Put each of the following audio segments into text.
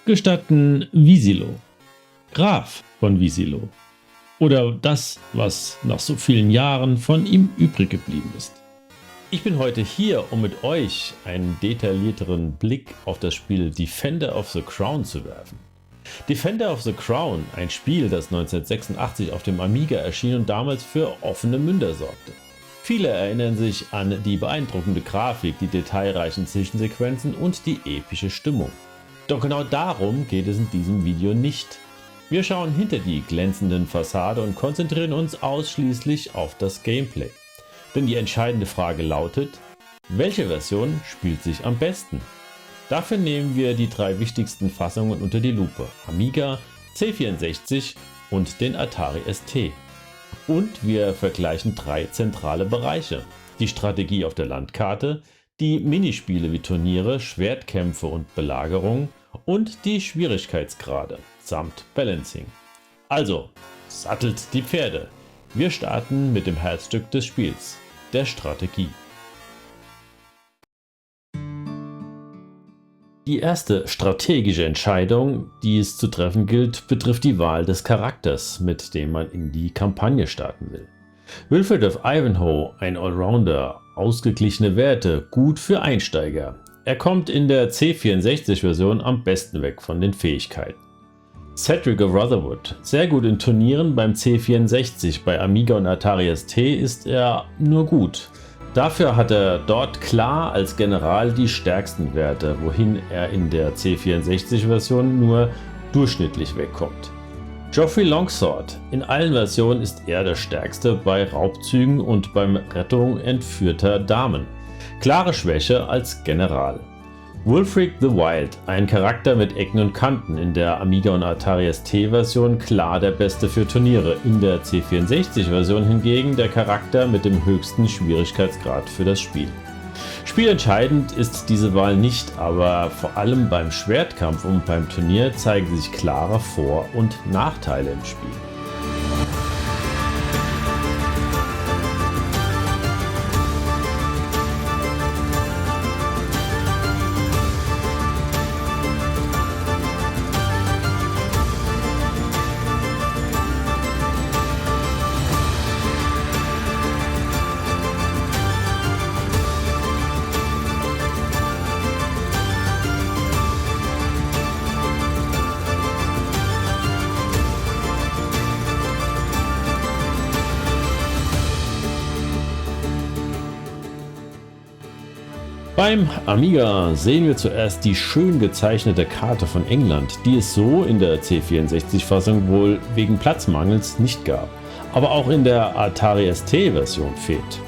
gestatten Wisilo, Graf von Wisilo oder das, was nach so vielen Jahren von ihm übrig geblieben ist. Ich bin heute hier, um mit euch einen detaillierteren Blick auf das Spiel Defender of the Crown zu werfen. Defender of the Crown, ein Spiel, das 1986 auf dem Amiga erschien und damals für offene Münder sorgte. Viele erinnern sich an die beeindruckende Grafik, die detailreichen Zwischensequenzen und die epische Stimmung. Doch genau darum geht es in diesem Video nicht. Wir schauen hinter die glänzenden Fassade und konzentrieren uns ausschließlich auf das Gameplay. Denn die entscheidende Frage lautet, welche Version spielt sich am besten? Dafür nehmen wir die drei wichtigsten Fassungen unter die Lupe: Amiga, C64 und den Atari ST. Und wir vergleichen drei zentrale Bereiche: die Strategie auf der Landkarte, die Minispiele wie Turniere, Schwertkämpfe und Belagerung und die Schwierigkeitsgrade samt Balancing. Also, sattelt die Pferde! Wir starten mit dem Herzstück des Spiels, der Strategie. Die erste strategische Entscheidung, die es zu treffen gilt, betrifft die Wahl des Charakters, mit dem man in die Kampagne starten will. Wilfred of Ivanhoe, ein Allrounder, ausgeglichene Werte, gut für Einsteiger. Er kommt in der C64-Version am besten weg von den Fähigkeiten. Cedric of Rotherwood, sehr gut in Turnieren beim C64, bei Amiga und Atari ST ist er nur gut. Dafür hat er dort klar als General die stärksten Werte, wohin er in der C64-Version nur durchschnittlich wegkommt. Geoffrey Longsword, in allen Versionen ist er der stärkste bei Raubzügen und beim Rettung entführter Damen. Klare Schwäche als General. Wulfric the Wild, ein Charakter mit Ecken und Kanten, in der Amiga und Atari ST-Version klar der beste für Turniere, in der C64-Version hingegen der Charakter mit dem höchsten Schwierigkeitsgrad für das Spiel. Spielentscheidend ist diese Wahl nicht, aber vor allem beim Schwertkampf und beim Turnier zeigen sich klare Vor- und Nachteile im Spiel. Beim Amiga sehen wir zuerst die schön gezeichnete Karte von England, die es so in der C64-Fassung wohl wegen Platzmangels nicht gab, aber auch in der Atari ST-Version fehlt.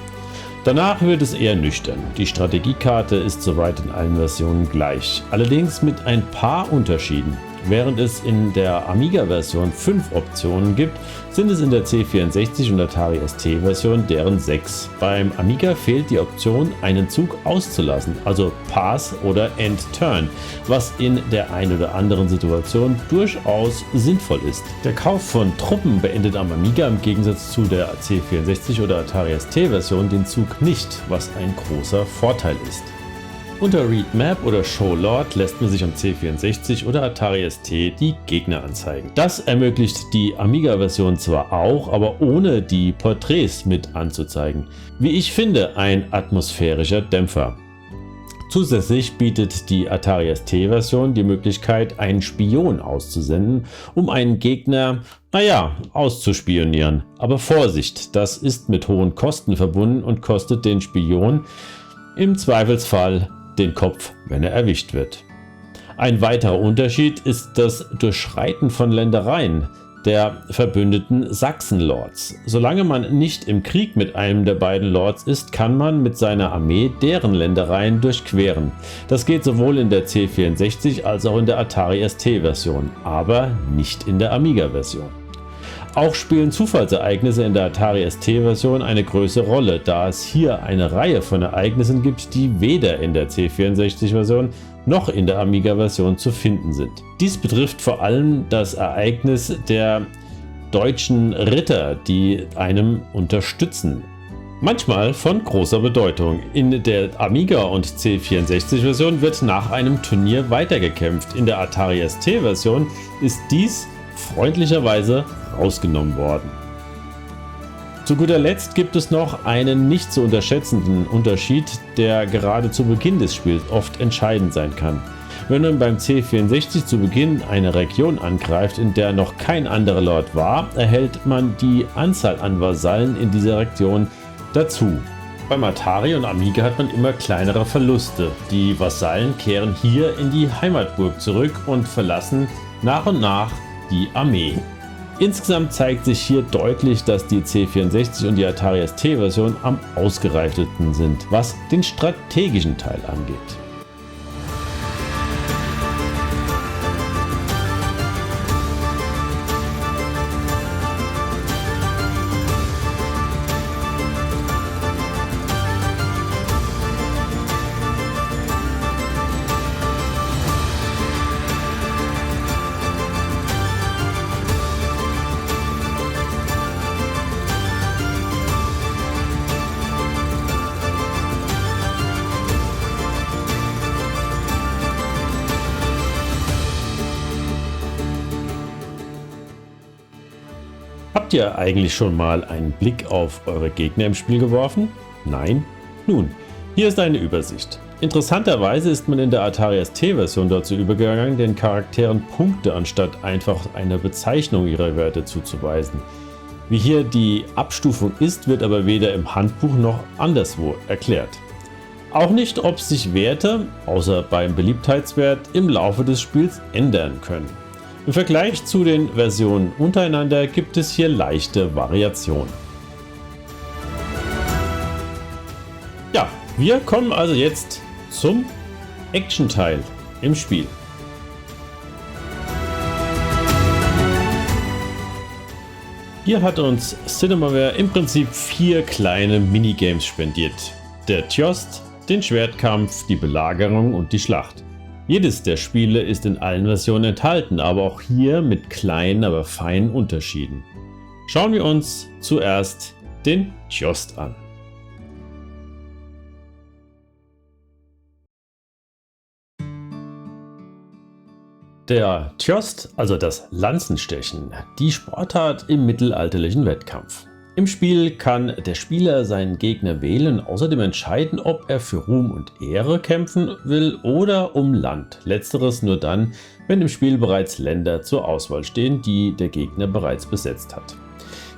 Danach wird es eher nüchtern. Die Strategiekarte ist soweit in allen Versionen gleich, allerdings mit ein paar Unterschieden. Während es in der Amiga-Version 5 Optionen gibt, sind es in der C64 und Atari ST-Version deren 6. Beim Amiga fehlt die Option, einen Zug auszulassen, also Pass oder End Turn, was in der ein oder anderen Situation durchaus sinnvoll ist. Der Kauf von Truppen beendet am Amiga im Gegensatz zu der C64 oder Atari ST-Version den Zug nicht, was ein großer Vorteil ist. Unter Read Map oder Show Lord lässt man sich am C64 oder Atari ST die Gegner anzeigen. Das ermöglicht die Amiga-Version zwar auch, aber ohne die Porträts mit anzuzeigen. Wie ich finde, ein atmosphärischer Dämpfer. Zusätzlich bietet die Atari ST-Version die Möglichkeit, einen Spion auszusenden, um einen Gegner, auszuspionieren. Aber Vorsicht, das ist mit hohen Kosten verbunden und kostet den Spion im Zweifelsfall den Kopf, wenn er erwischt wird. Ein weiterer Unterschied ist das Durchschreiten von Ländereien der verbündeten Sachsen-Lords. Solange man nicht im Krieg mit einem der beiden Lords ist, kann man mit seiner Armee deren Ländereien durchqueren. Das geht sowohl in der C64 als auch in der Atari ST-Version, aber nicht in der Amiga-Version. Auch spielen Zufallsereignisse in der Atari ST-Version eine größere Rolle, da es hier eine Reihe von Ereignissen gibt, die weder in der C64-Version noch in der Amiga-Version zu finden sind. Dies betrifft vor allem das Ereignis der deutschen Ritter, die einem unterstützen. Manchmal von großer Bedeutung. In der Amiga- und C64-Version wird nach einem Turnier weitergekämpft. In der Atari ST-Version ist dies freundlicherweise rausgenommen worden. Zu guter Letzt gibt es noch einen nicht zu unterschätzenden Unterschied, der gerade zu Beginn des Spiels oft entscheidend sein kann. Wenn man beim C64 zu Beginn eine Region angreift, in der noch kein anderer Lord war, erhält man die Anzahl an Vasallen in dieser Region dazu. Beim Atari und Amiga hat man immer kleinere Verluste. Die Vasallen kehren hier in die Heimatburg zurück und verlassen nach und nach die Armee. Insgesamt zeigt sich hier deutlich, dass die C64 und die Atari ST-Version am ausgereiftesten sind, was den strategischen Teil angeht. Habt ihr eigentlich schon mal einen Blick auf eure Gegner im Spiel geworfen? Nein? Nun, hier ist eine Übersicht. Interessanterweise ist man in der Atari ST-Version dazu übergegangen, den Charakteren Punkte anstatt einfach eine Bezeichnung ihrer Werte zuzuweisen. Wie hier die Abstufung ist, wird aber weder im Handbuch noch anderswo erklärt. Auch nicht, ob sich Werte, außer beim Beliebtheitswert, im Laufe des Spiels ändern können. Im Vergleich zu den Versionen untereinander gibt es hier leichte Variationen. Ja, wir kommen also jetzt zum Action-Teil im Spiel. Hier hat uns Cinemaware im Prinzip 4 kleine Minigames spendiert. Der Tjost, den Schwertkampf, die Belagerung und die Schlacht. Jedes der Spiele ist in allen Versionen enthalten, aber auch hier mit kleinen, aber feinen Unterschieden. Schauen wir uns zuerst den Tjost an. Der Tjost, also das Lanzenstechen, die Sportart im mittelalterlichen Wettkampf. Im Spiel kann der Spieler seinen Gegner wählen und außerdem entscheiden, ob er für Ruhm und Ehre kämpfen will oder um Land. Letzteres nur dann, wenn im Spiel bereits Länder zur Auswahl stehen, die der Gegner bereits besetzt hat.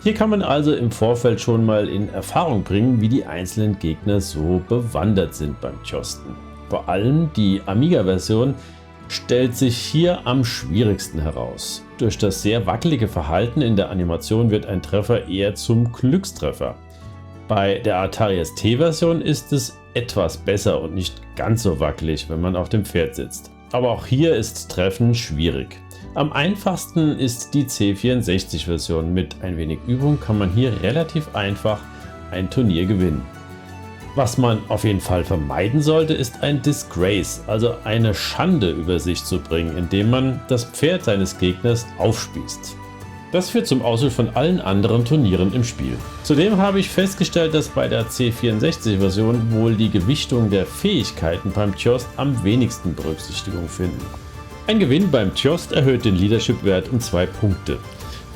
Hier kann man also im Vorfeld schon mal in Erfahrung bringen, wie die einzelnen Gegner so bewandert sind beim Tjosten. Vor allem die Amiga-Version stellt sich hier am schwierigsten heraus. Durch das sehr wackelige Verhalten in der Animation wird ein Treffer eher zum Glückstreffer. Bei der Atari ST-Version ist es etwas besser und nicht ganz so wackelig, wenn man auf dem Pferd sitzt. Aber auch hier ist Treffen schwierig. Am einfachsten ist die C64-Version. Mit ein wenig Übung kann man hier relativ einfach ein Turnier gewinnen. Was man auf jeden Fall vermeiden sollte, ist ein Disgrace, also eine Schande über sich zu bringen, indem man das Pferd seines Gegners aufspießt. Das führt zum Ausfall von allen anderen Turnieren im Spiel. Zudem habe ich festgestellt, dass bei der C64-Version wohl die Gewichtung der Fähigkeiten beim Tjost am wenigsten Berücksichtigung finden. Ein Gewinn beim Tjost erhöht den Leadership-Wert um 2 Punkte.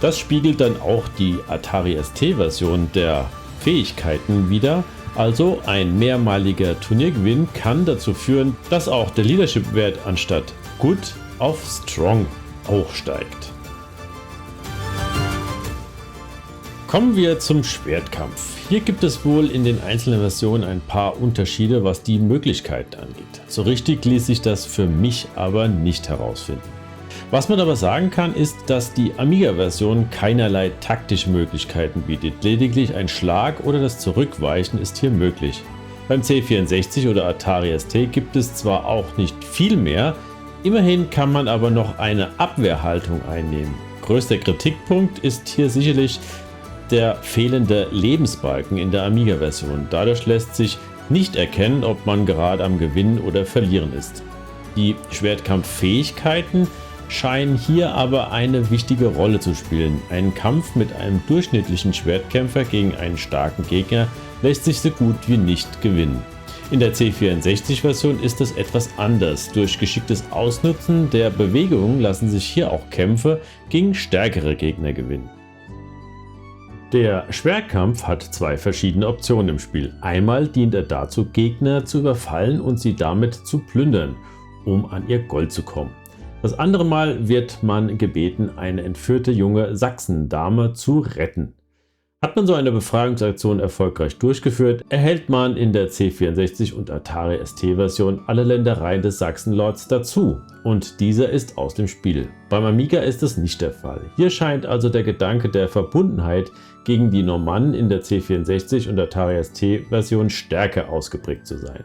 Das spiegelt dann auch die Atari ST-Version der Fähigkeiten wider. Also ein mehrmaliger Turniergewinn kann dazu führen, dass auch der Leadership-Wert anstatt Good auf Strong hochsteigt. Kommen wir zum Schwertkampf. Hier gibt es wohl in den einzelnen Versionen ein paar Unterschiede, was die Möglichkeiten angeht. So richtig ließ sich das für mich aber nicht herausfinden. Was man aber sagen kann, ist, dass die Amiga-Version keinerlei taktische Möglichkeiten bietet. Lediglich ein Schlag oder das Zurückweichen ist hier möglich. Beim C64 oder Atari ST gibt es zwar auch nicht viel mehr, immerhin kann man aber noch eine Abwehrhaltung einnehmen. Größter Kritikpunkt ist hier sicherlich der fehlende Lebensbalken in der Amiga-Version. Dadurch lässt sich nicht erkennen, ob man gerade am Gewinnen oder Verlieren ist. Die Schwertkampffähigkeiten scheinen hier aber eine wichtige Rolle zu spielen. Ein Kampf mit einem durchschnittlichen Schwertkämpfer gegen einen starken Gegner lässt sich so gut wie nicht gewinnen. In der C64-Version ist es etwas anders. Durch geschicktes Ausnutzen der Bewegungen lassen sich hier auch Kämpfe gegen stärkere Gegner gewinnen. Der Schwertkampf hat zwei verschiedene Optionen im Spiel. Einmal dient er dazu, Gegner zu überfallen und sie damit zu plündern, um an ihr Gold zu kommen. Das andere Mal wird man gebeten, eine entführte junge Sachsendame zu retten. Hat man so eine Befreiungsaktion erfolgreich durchgeführt, erhält man in der C64 und Atari ST-Version alle Ländereien des Sachsenlords dazu und dieser ist aus dem Spiel. Beim Amiga ist es nicht der Fall. Hier scheint also der Gedanke der Verbundenheit gegen die Normannen in der C64 und Atari ST-Version stärker ausgeprägt zu sein.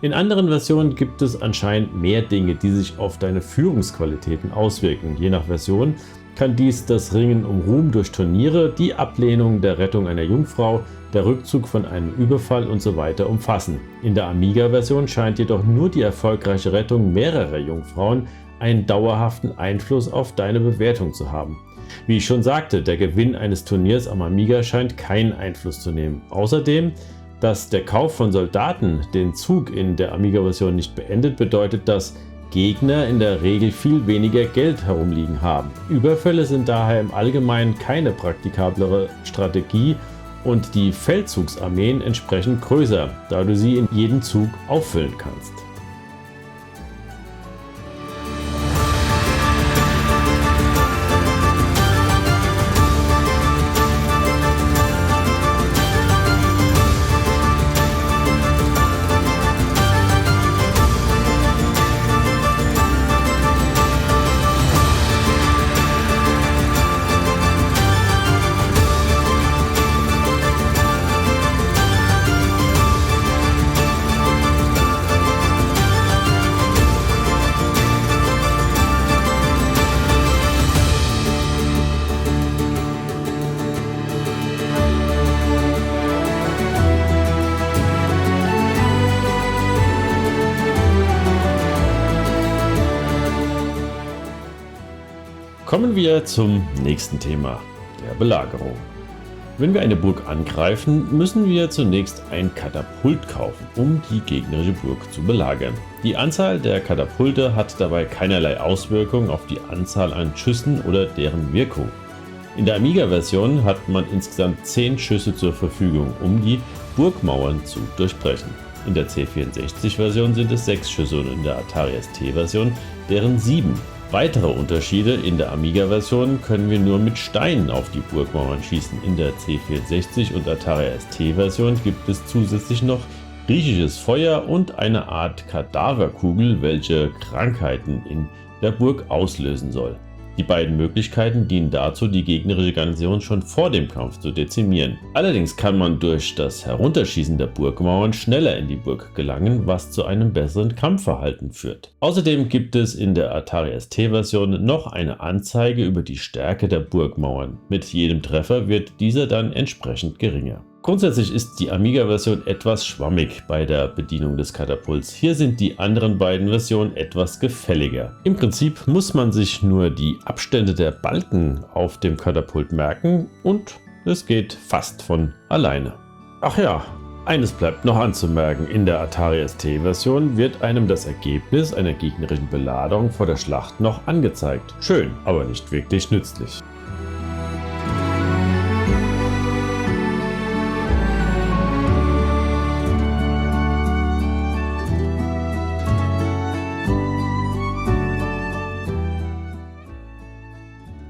In anderen Versionen gibt es anscheinend mehr Dinge, die sich auf deine Führungsqualitäten auswirken. Je nach Version kann dies das Ringen um Ruhm durch Turniere, die Ablehnung der Rettung einer Jungfrau, der Rückzug von einem Überfall usw. umfassen. In der Amiga-Version scheint jedoch nur die erfolgreiche Rettung mehrerer Jungfrauen einen dauerhaften Einfluss auf deine Bewertung zu haben. Wie ich schon sagte, der Gewinn eines Turniers am Amiga scheint keinen Einfluss zu nehmen. Außerdem, dass der Kauf von Soldaten den Zug in der Amiga-Version nicht beendet, bedeutet, dass Gegner in der Regel viel weniger Geld herumliegen haben. Überfälle sind daher im Allgemeinen keine praktikablere Strategie und die Feldzugsarmeen entsprechend größer, da du sie in jedem Zug auffüllen kannst. Kommen wir zum nächsten Thema, der Belagerung. Wenn wir eine Burg angreifen, müssen wir zunächst ein Katapult kaufen, um die gegnerische Burg zu belagern. Die Anzahl der Katapulte hat dabei keinerlei Auswirkung auf die Anzahl an Schüssen oder deren Wirkung. In der Amiga-Version hat man insgesamt 10 Schüsse zur Verfügung, um die Burgmauern zu durchbrechen. In der C64-Version sind es 6 Schüsse und in der Atari ST-Version deren 7. Weitere Unterschiede: in der Amiga-Version können wir nur mit Steinen auf die Burgmauern schießen. In der C64 und Atari ST-Version gibt es zusätzlich noch griechisches Feuer und eine Art Kadaverkugel, welche Krankheiten in der Burg auslösen soll. Die beiden Möglichkeiten dienen dazu, die gegnerische Garnison schon vor dem Kampf zu dezimieren. Allerdings kann man durch das Herunterschießen der Burgmauern schneller in die Burg gelangen, was zu einem besseren Kampfverhalten führt. Außerdem gibt es in der Atari ST-Version noch eine Anzeige über die Stärke der Burgmauern. Mit jedem Treffer wird dieser dann entsprechend geringer. Grundsätzlich ist die Amiga-Version etwas schwammig bei der Bedienung des Katapults. Hier sind die anderen beiden Versionen etwas gefälliger. Im Prinzip muss man sich nur die Abstände der Balken auf dem Katapult merken und es geht fast von alleine. Ach ja, eines bleibt noch anzumerken: In der Atari ST-Version wird einem das Ergebnis einer gegnerischen Belagerung vor der Schlacht noch angezeigt. Schön, aber nicht wirklich nützlich.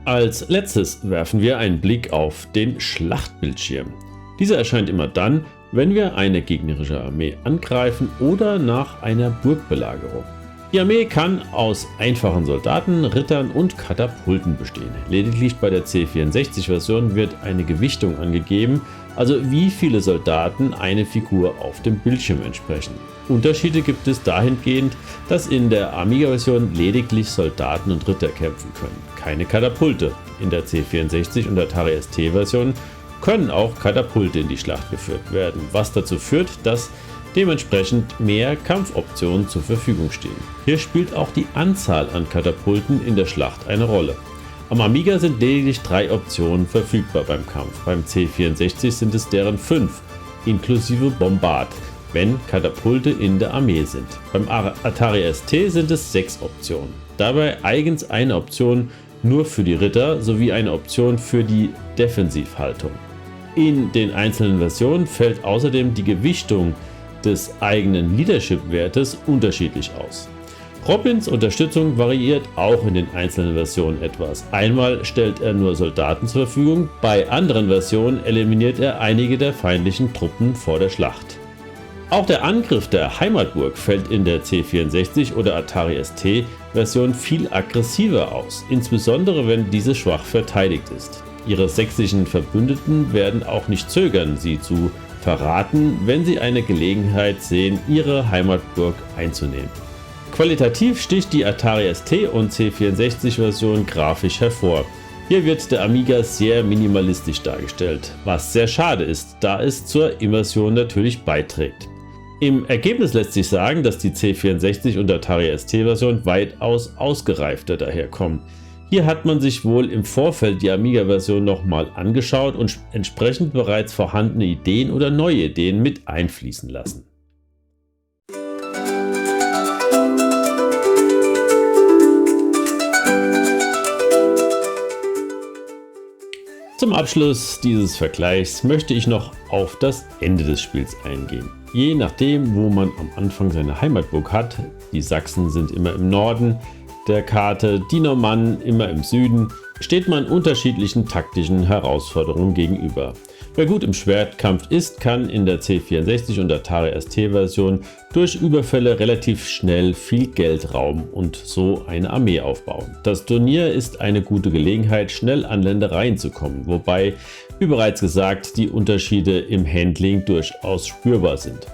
Als letztes werfen wir einen Blick auf den Schlachtbildschirm. Dieser erscheint immer dann, wenn wir eine gegnerische Armee angreifen oder nach einer Burgbelagerung. Die Armee kann aus einfachen Soldaten, Rittern und Katapulten bestehen. Lediglich bei der C64-Version wird eine Gewichtung angegeben, also wie viele Soldaten eine Figur auf dem Bildschirm entsprechen. Unterschiede gibt es dahingehend, dass in der Amiga-Version lediglich Soldaten und Ritter kämpfen können, keine Katapulte. In der C64 und Atari ST-Version können auch Katapulte in die Schlacht geführt werden, was dazu führt, dass dementsprechend mehr Kampfoptionen zur Verfügung stehen. Hier spielt auch die Anzahl an Katapulten in der Schlacht eine Rolle. Am Amiga sind lediglich 3 Optionen verfügbar beim Kampf, beim C64 sind es deren 5 inklusive Bombard, wenn Katapulte in der Armee sind. Beim Atari ST sind es 6 Optionen. Dabei eigens eine Option nur für die Ritter sowie eine Option für die Defensivhaltung. In den einzelnen Versionen fällt außerdem die Gewichtung des eigenen Leadership-Wertes unterschiedlich aus. Robins Unterstützung variiert auch in den einzelnen Versionen etwas. Einmal stellt er nur Soldaten zur Verfügung, bei anderen Versionen eliminiert er einige der feindlichen Truppen vor der Schlacht. Auch der Angriff der Heimatburg fällt in der C64 oder Atari ST Version viel aggressiver aus, insbesondere wenn diese schwach verteidigt ist. Ihre sächsischen Verbündeten werden auch nicht zögern, sie zu verraten, wenn sie eine Gelegenheit sehen, ihre Heimatburg einzunehmen. Qualitativ sticht die Atari ST und C64 Version grafisch hervor. Hier wird der Amiga sehr minimalistisch dargestellt, was sehr schade ist, da es zur Immersion natürlich beiträgt. Im Ergebnis lässt sich sagen, dass die C64 und Atari ST Version weitaus ausgereifter daherkommen. Hier hat man sich wohl im Vorfeld die Amiga-Version nochmal angeschaut und entsprechend bereits vorhandene Ideen oder neue Ideen mit einfließen lassen. Zum Abschluss dieses Vergleichs möchte ich noch auf das Ende des Spiels eingehen. Je nachdem, wo man am Anfang seine Heimatburg hat, die Sachsen sind immer im Norden der Karte, die Normannen immer im Süden, steht man unterschiedlichen taktischen Herausforderungen gegenüber. Wer gut im Schwertkampf ist, kann in der C64 und Atari ST Version durch Überfälle relativ schnell viel Geld rauben und so eine Armee aufbauen. Das Turnier ist eine gute Gelegenheit, schnell an Ländereien zu kommen, wobei, wie bereits gesagt, die Unterschiede im Handling durchaus spürbar sind.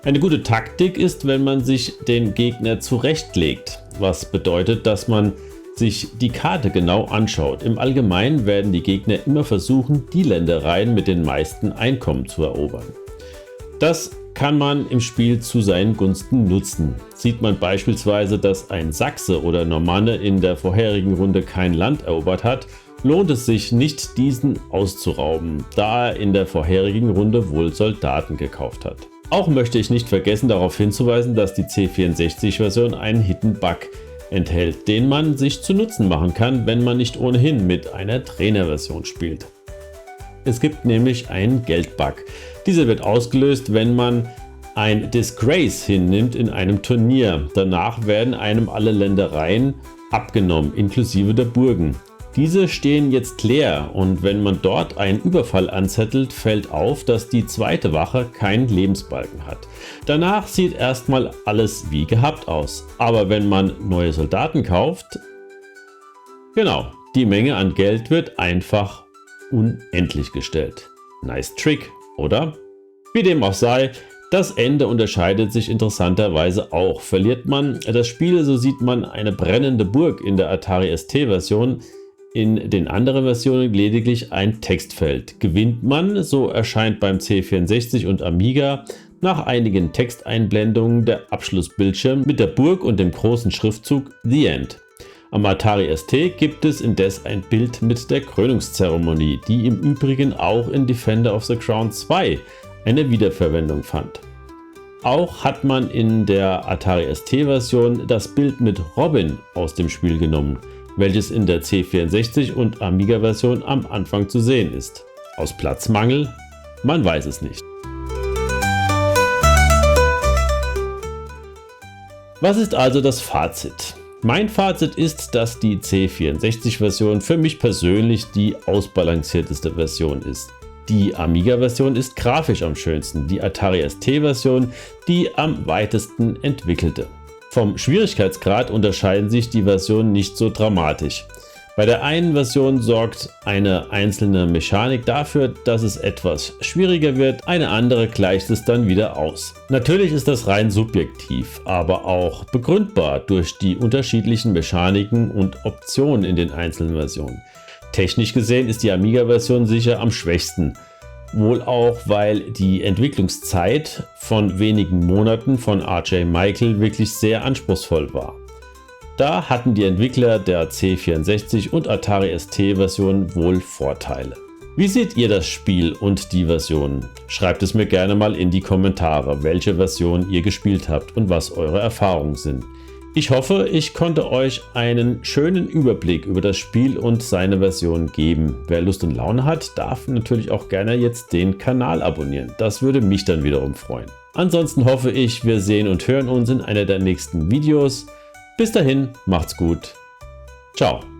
Eine gute Taktik ist, wenn man sich den Gegner zurechtlegt, was bedeutet, dass man sich die Karte genau anschaut. Im Allgemeinen werden die Gegner immer versuchen, die Ländereien mit den meisten Einkommen zu erobern. Das kann man im Spiel zu seinen Gunsten nutzen. Sieht man beispielsweise, dass ein Sachse oder Normanne in der vorherigen Runde kein Land erobert hat, lohnt es sich nicht, diesen auszurauben, da er in der vorherigen Runde wohl Soldaten gekauft hat. Auch möchte ich nicht vergessen, darauf hinzuweisen, dass die C64-Version einen Hidden Bug enthält, den man sich zu Nutzen machen kann, wenn man nicht ohnehin mit einer Trainerversion spielt. Es gibt nämlich einen Geldbug. Dieser wird ausgelöst, wenn man ein Disgrace hinnimmt in einem Turnier. Danach werden einem alle Ländereien abgenommen, inklusive der Burgen. Diese stehen jetzt leer und wenn man dort einen Überfall anzettelt, fällt auf, dass die zweite Wache keinen Lebensbalken hat. Danach sieht erstmal alles wie gehabt aus. Aber wenn man neue Soldaten kauft, genau, die Menge an Geld wird einfach unendlich gestellt. Nice Trick, oder? Wie dem auch sei, das Ende unterscheidet sich interessanterweise auch. Verliert man das Spiel, so sieht man eine brennende Burg in der Atari ST-Version. In den anderen Versionen lediglich ein Textfeld. Gewinnt man, so erscheint beim C64 und Amiga nach einigen Texteinblendungen der Abschlussbildschirm mit der Burg und dem großen Schriftzug The End. Am Atari ST gibt es indes ein Bild mit der Krönungszeremonie, die im Übrigen auch in Defender of the Crown 2 eine Wiederverwendung fand. Auch hat man in der Atari ST-Version das Bild mit Robin aus dem Spiel genommen, welches in der C64 und Amiga-Version am Anfang zu sehen ist. Aus Platzmangel? Man weiß es nicht. Was ist also das Fazit? Mein Fazit ist, dass die C64-Version für mich persönlich die ausbalancierteste Version ist. Die Amiga-Version ist grafisch am schönsten, die Atari ST-Version die am weitesten entwickelte. Vom Schwierigkeitsgrad unterscheiden sich die Versionen nicht so dramatisch. Bei der einen Version sorgt eine einzelne Mechanik dafür, dass es etwas schwieriger wird, eine andere gleicht es dann wieder aus. Natürlich ist das rein subjektiv, aber auch begründbar durch die unterschiedlichen Mechaniken und Optionen in den einzelnen Versionen. Technisch gesehen ist die Amiga-Version sicher am schwächsten. Wohl auch, weil die Entwicklungszeit von wenigen Monaten von R.J. Michael wirklich sehr anspruchsvoll war. Da hatten die Entwickler der C64 und Atari ST Version wohl Vorteile. Wie seht ihr das Spiel und die Version? Schreibt es mir gerne mal in die Kommentare, welche Version ihr gespielt habt und was eure Erfahrungen sind. Ich hoffe, ich konnte euch einen schönen Überblick über das Spiel und seine Version geben. Wer Lust und Laune hat, darf natürlich auch gerne jetzt den Kanal abonnieren. Das würde mich dann wiederum freuen. Ansonsten hoffe ich, wir sehen und hören uns in einer der nächsten Videos. Bis dahin, macht's gut. Ciao.